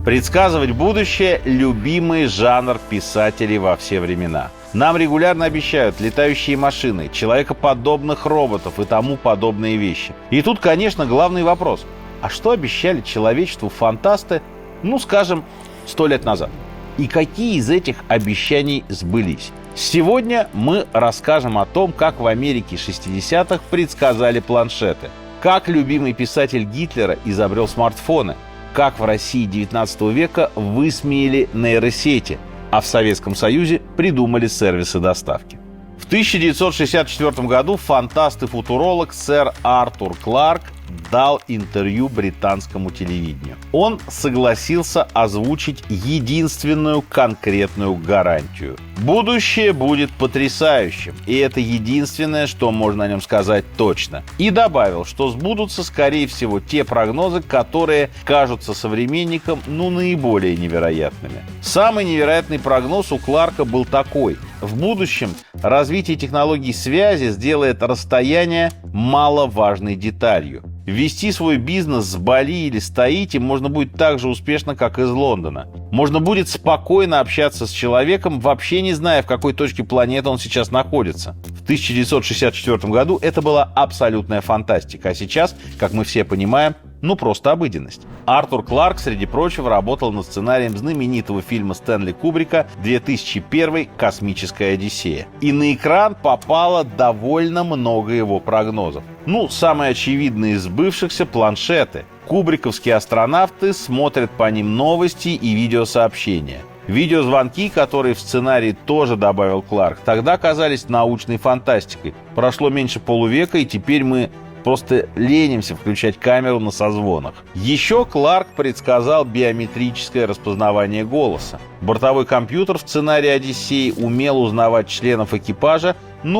Предсказывать будущее – любимый жанр писателей во все времена. Нам регулярно обещают летающие машины, человекоподобных роботов и тому подобные вещи. И тут, конечно, главный вопрос. А что обещали человечеству фантасты, скажем, 100 лет назад? И какие из этих обещаний сбылись? Сегодня мы расскажем о том, как в Америке 60-х предсказали планшеты, как любимый писатель Гитлера изобрел смартфоны, как в России XIX века высмеяли нейросети, а в Советском Союзе придумали сервисы доставки. В 1964 году фантаст и футуролог сэр Артур Кларк дал интервью британскому телевидению. Он согласился озвучить единственную конкретную гарантию. Будущее будет потрясающим, и это единственное, что можно о нем сказать точно. И добавил, что сбудутся, скорее всего, те прогнозы, которые кажутся современникам, наиболее невероятными. Самый невероятный прогноз у Кларка был такой. В будущем развитие технологий связи сделает расстояние маловажной деталью. Вести свой бизнес с Бали или с Таити можно будет так же успешно, как из Лондона. Можно будет спокойно общаться с человеком, вообще не зная, в какой точке планеты он сейчас находится. В 1964 году это была абсолютная фантастика, а сейчас, как мы все понимаем, просто обыденность. Артур Кларк, среди прочего, работал над сценарием знаменитого фильма Стэнли Кубрика 2001 «Космическая Одиссея». И на экран попало довольно много его прогнозов. Самые очевидные из сбывшихся — планшеты. Кубриковские астронавты смотрят по ним новости и видеосообщения. Видеозвонки, которые в сценарий тоже добавил Кларк, тогда казались научной фантастикой. Прошло меньше полувека, и теперь мы просто ленимся включать камеру на созвонах. Еще Кларк предсказал биометрическое распознавание голоса. Бортовой компьютер в сценарии «Одиссеи» умел узнавать членов экипажа,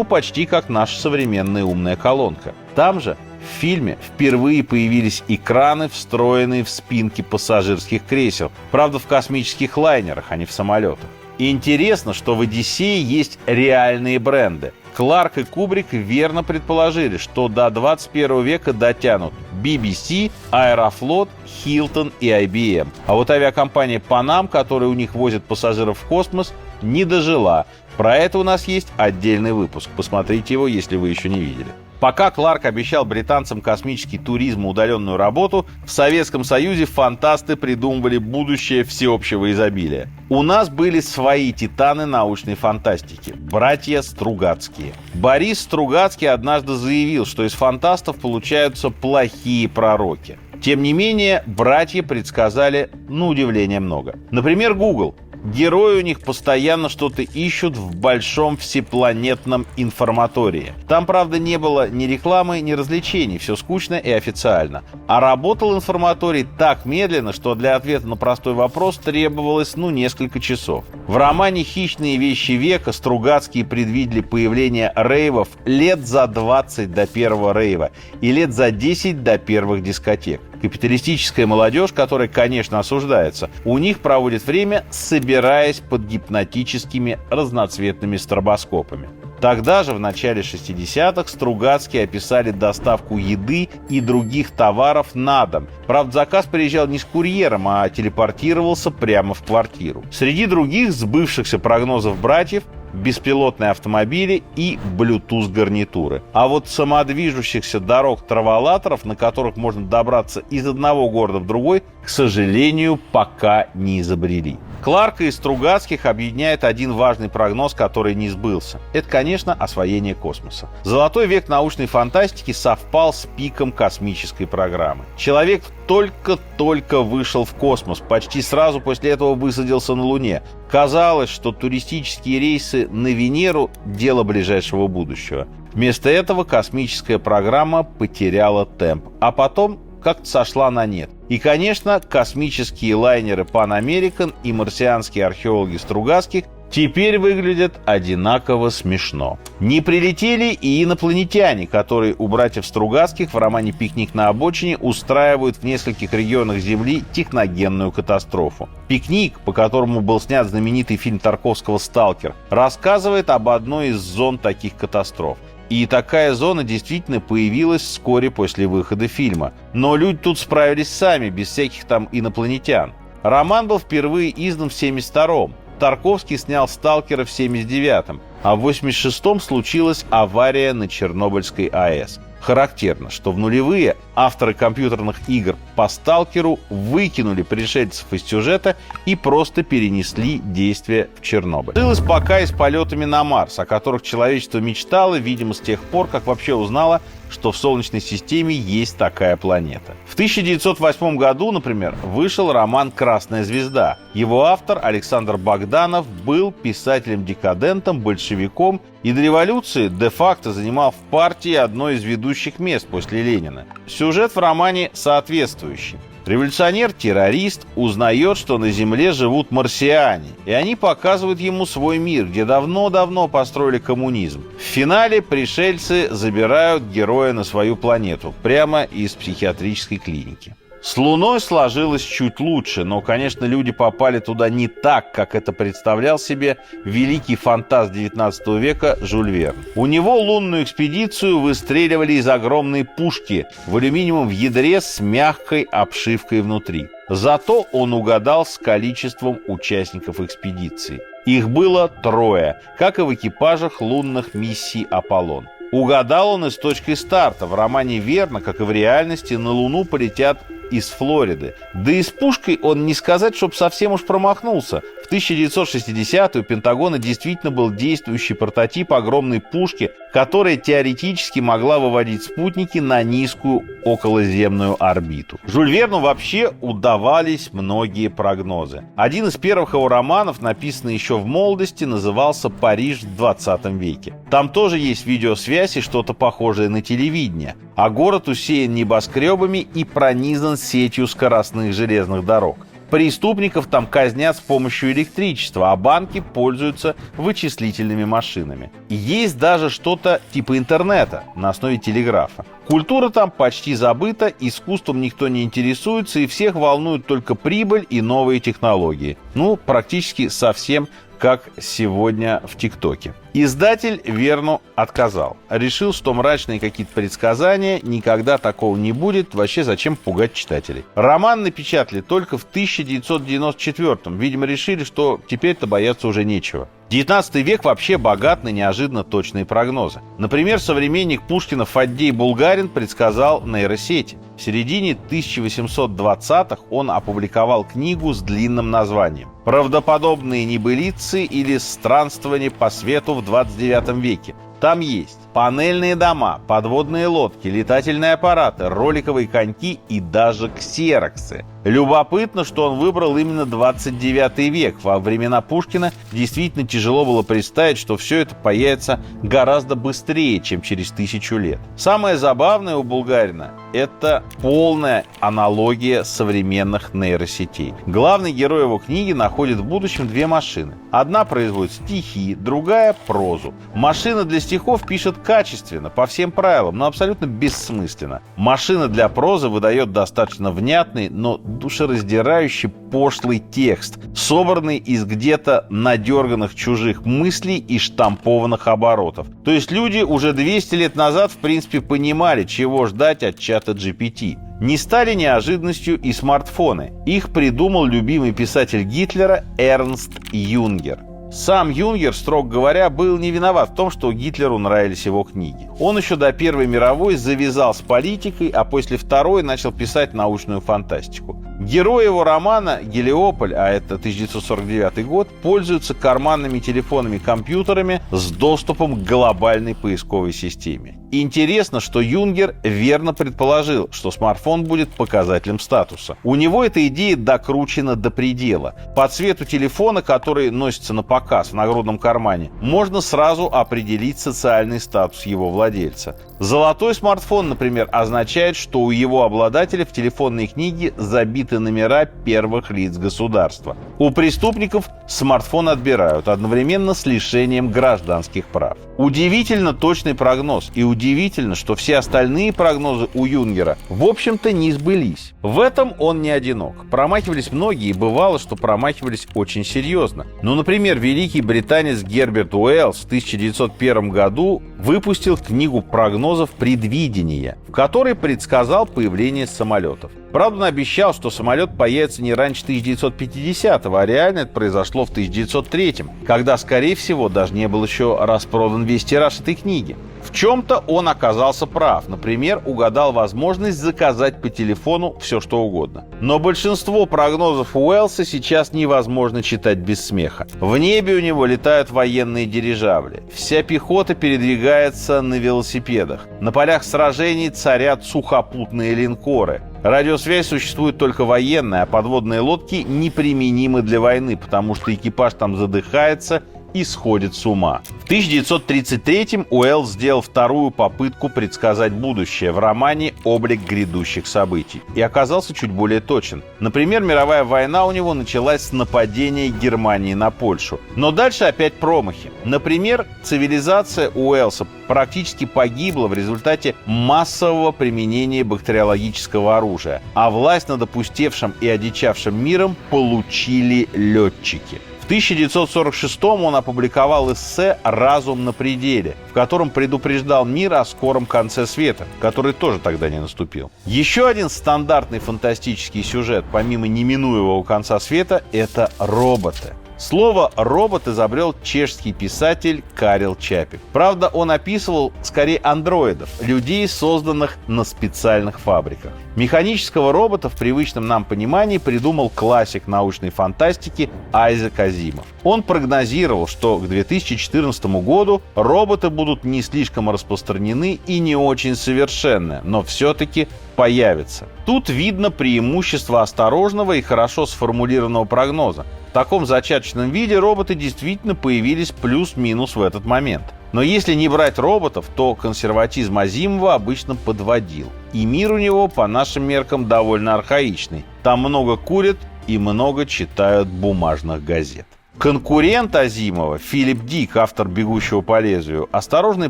почти как наша современная умная колонка. Там же, в фильме, впервые появились экраны, встроенные в спинки пассажирских кресел. Правда, в космических лайнерах, а не в самолетах. И интересно, что в «Одиссее» есть реальные бренды. Кларк и Кубрик верно предположили, что до 21 века дотянут BBC, Аэрофлот, Hilton и IBM. А вот авиакомпания Pan Am, которая у них возит пассажиров в космос, не дожила. Про это у нас есть отдельный выпуск. Посмотрите его, если вы еще не видели. Пока Кларк обещал британцам космический туризм и удаленную работу, в Советском Союзе фантасты придумывали будущее всеобщего изобилия. У нас были свои титаны научной фантастики – братья Стругацкие. Борис Стругацкий однажды заявил, что из фантастов получаются плохие пророки. Тем не менее, братья предсказали, на удивление, много. Например, Google. Герои у них постоянно что-то ищут в большом всепланетном информатории. Там, правда, не было ни рекламы, ни развлечений, все скучно и официально. А работал информаторий так медленно, что для ответа на простой вопрос требовалось, несколько часов. В романе «Хищные вещи века» Стругацкие предвидели появление рейвов лет за 20 до первого рейва и лет за 10 до первых дискотек. Капиталистическая молодежь, которая, конечно, осуждается, у них проводит время, собираясь под гипнотическими разноцветными стробоскопами. Тогда же, в начале 60-х, Стругацкие описали доставку еды и других товаров на дом. Правда, заказ приезжал не с курьером, а телепортировался прямо в квартиру. Среди других сбывшихся прогнозов братьев – беспилотные автомобили и Bluetooth-гарнитуры. А вот самодвижущихся дорог-траволаторов, на которых можно добраться из одного города в другой, к сожалению, пока не изобрели. Кларка и Стругацких объединяет один важный прогноз, который не сбылся. Это, конечно, освоение космоса. Золотой век научной фантастики совпал с пиком космической программы. Человек только-только вышел в космос, почти сразу после этого высадился на Луне. Казалось, что туристические рейсы на Венеру – дело ближайшего будущего. Вместо этого космическая программа потеряла темп, а потом как-то сошла на нет. И, конечно, космические лайнеры Pan American и марсианские археологи Стругацких теперь выглядят одинаково смешно. Не прилетели и инопланетяне, которые у братьев Стругацких в романе «Пикник на обочине» устраивают в нескольких регионах Земли техногенную катастрофу. «Пикник», по которому был снят знаменитый фильм Тарковского «Сталкер», рассказывает об одной из зон таких катастроф. И такая зона действительно появилась вскоре после выхода фильма. Но люди тут справились сами, без всяких там инопланетян. Роман был впервые издан в 1972-м. Тарковский снял «Сталкера» в 1979-м, а в 1986-м случилась авария на Чернобыльской АЭС. Характерно, что в нулевые авторы компьютерных игр по «Сталкеру» выкинули пришельцев из сюжета и просто перенесли действие в Чернобыль. Длилось пока и с полетами на Марс, о которых человечество мечтало, видимо, с тех пор, как вообще узнало, что в Солнечной системе есть такая планета. В 1908 году, например, вышел роман «Красная звезда». Его автор Александр Богданов был писателем-декадентом, большевиком и до революции де-факто занимал в партии одно из ведущих мест после Ленина. Сюжет в романе соответствующий. Революционер-террорист узнает, что на Земле живут марсиане, и они показывают ему свой мир, где давно-давно построили коммунизм. В финале пришельцы забирают героя на свою планету, прямо из психиатрической клиники. С Луной сложилось чуть лучше, но, конечно, люди попали туда не так, как это представлял себе великий фантаст XIX века Жюль Верн. У него лунную экспедицию выстреливали из огромной пушки в алюминиевом ядре с мягкой обшивкой внутри. Зато он угадал с количеством участников экспедиции. Их было 3, как и в экипажах лунных миссий «Аполлон». Угадал он и с точки старта. В романе Верна, как и в реальности, на Луну полетят из Флориды. Да и с пушкой он не сказать, чтоб совсем уж промахнулся. В 1960-е у Пентагона действительно был действующий прототип огромной пушки, которая теоретически могла выводить спутники на низкую околоземную орбиту. Жюль Верну вообще удавались многие прогнозы. Один из первых его романов, написанный еще в молодости, назывался «Париж в 20 веке». Там тоже есть видеосвязь и что-то похожее на телевидение. А город усеян небоскребами и пронизан сетью скоростных железных дорог. Преступников там казнят с помощью электричества, а банки пользуются вычислительными машинами. Есть даже что-то типа интернета на основе телеграфа. Культура там почти забыта, искусством никто не интересуется, и всех волнует только прибыль и новые технологии. Ну, практически совсем как сегодня в ТикТоке. Издатель Верну отказал. Решил, что мрачные какие-то предсказания, никогда такого не будет, вообще зачем пугать читателей. Роман напечатали только в 1994-м. Видимо, решили, что теперь-то бояться уже нечего. 19 век вообще богат на неожиданно точные прогнозы. Например, современник Пушкина Фаддей Булгарин предсказал нейросети. В середине 1820-х он опубликовал книгу с длинным названием «Правдоподобные небылицы или странствования по свету в 29 веке». Там есть панельные дома, подводные лодки, летательные аппараты, роликовые коньки и даже ксероксы. Любопытно, что он выбрал именно 29 век. Во времена Пушкина действительно тяжело было представить, что все это появится гораздо быстрее, чем через 1000 лет. Самое забавное у Булгарина – это полная аналогия современных нейросетей. Главный герой его книги находит в будущем 2 машины. Одна производит стихи, другая – прозу. Машина для стихов пишет качественно, по всем правилам, но абсолютно бессмысленно. Машина для прозы выдает достаточно внятный, но душераздирающий пошлый текст, собранный из где-то надерганных чужих мыслей и штампованных оборотов. То есть люди уже 200 лет назад в принципе понимали, чего ждать от чата GPT. Не стали неожиданностью и смартфоны. Их придумал любимый писатель Гитлера Эрнст Юнгер. Сам Юнгер, строго говоря, был не виноват в том, что Гитлеру нравились его книги. Он еще до Первой мировой завязал с политикой, а после Второй начал писать научную фантастику. Герой его романа «Гелиополь», а это 1949 год, пользуются карманными телефонами-компьютерами с доступом к глобальной поисковой системе. Интересно, что Юнгер верно предположил, что смартфон будет показателем статуса. У него эта идея докручена до предела. По цвету телефона, который носится на показ в нагрудном кармане, можно сразу определить социальный статус его владельца. Золотой смартфон, например, означает, что у его обладателя в телефонной книге забиты номера первых лиц государства. У преступников смартфон отбирают одновременно с лишением гражданских прав. Удивительно точный прогноз, и удивительно, что все остальные прогнозы у Юнгера в общем-то не сбылись. В этом он не одинок. Промахивались многие, и бывало, что промахивались очень серьезно. Ну, например, великий британец Герберт Уэллс в 1901 году выпустил книгу прогнозов «Предвидение», в которой предсказал появление самолетов. Правда, он обещал, что самолет появится не раньше 1950-го, а реально это произошло в 1903-м, когда, скорее всего, даже не был еще распродан весь тираж этой книги. В чем-то он оказался прав. Например, угадал возможность заказать по телефону все, что угодно. Но большинство прогнозов Уэллса сейчас невозможно читать без смеха. В небе у него летают военные дирижабли. Вся пехота передвигается на велосипедах. На полях сражений царят сухопутные линкоры. Радиосвязь существует только военная, а подводные лодки неприменимы для войны, потому что экипаж там задыхается и сходит с ума. В 1933-м Уэллс сделал вторую попытку предсказать будущее в романе «Облик грядущих событий» и оказался чуть более точен. Например, мировая война у него началась с нападения Германии на Польшу. Но дальше опять промахи. Например, цивилизация Уэллса практически погибла в результате массового применения бактериологического оружия, а власть над опустевшим и одичавшим миром получили летчики. В 1946-м он опубликовал эссе «Разум на пределе», в котором предупреждал мир о скором конце света, который тоже тогда не наступил. Еще один стандартный фантастический сюжет, помимо неминуемого конца света, это роботы. Слово «робот» изобрел чешский писатель Карел Чапек. Правда, он описывал скорее андроидов, людей, созданных на специальных фабриках. Механического робота в привычном нам понимании придумал классик научной фантастики Айзек Азимов. Он прогнозировал, что к 2014 году роботы будут не слишком распространены и не очень совершенны, но все-таки появятся. Тут видно преимущество осторожного и хорошо сформулированного прогноза. В таком зачаточном виде роботы действительно появились плюс-минус в этот момент. Но если не брать роботов, то консерватизм Азимова обычно подводил. И мир у него, по нашим меркам, довольно архаичный. Там много курят и много читают бумажных газет. Конкурент Азимова, Филипп Дик, автор «Бегущего по лезвию», осторожные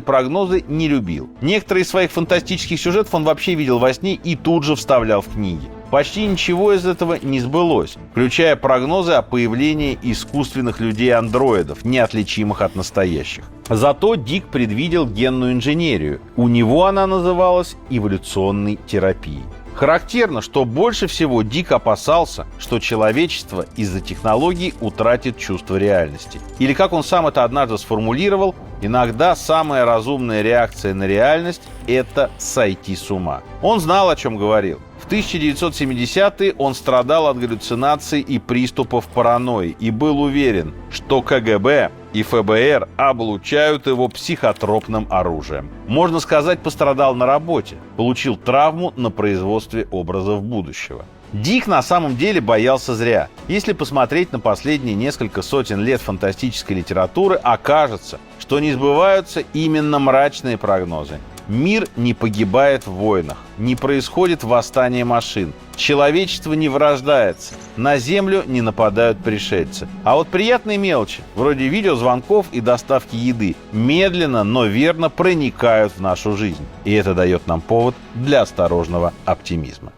прогнозы не любил. Некоторые из своих фантастических сюжетов он вообще видел во сне и тут же вставлял в книги. Почти ничего из этого не сбылось, включая прогнозы о появлении искусственных людей-андроидов, неотличимых от настоящих. Зато Дик предвидел генную инженерию. У него она называлась эволюционной терапией. Характерно, что больше всего Дик опасался, что человечество из-за технологий утратит чувство реальности. Или, как он сам это однажды сформулировал, иногда самая разумная реакция на реальность – это сойти с ума. Он знал, о чем говорил. В 1970-е он страдал от галлюцинаций и приступов паранойи и был уверен, что КГБ и ФБР облучают его психотропным оружием. Можно сказать, пострадал на работе, получил травму на производстве образов будущего. Дик на самом деле боялся зря. Если посмотреть на последние несколько сотен лет фантастической литературы, окажется, что не сбываются именно мрачные прогнозы. Мир не погибает в войнах, не происходит восстание машин, человечество не вырождается, на Землю не нападают пришельцы. А вот приятные мелочи, вроде видеозвонков и доставки еды, медленно, но верно проникают в нашу жизнь. И это дает нам повод для осторожного оптимизма.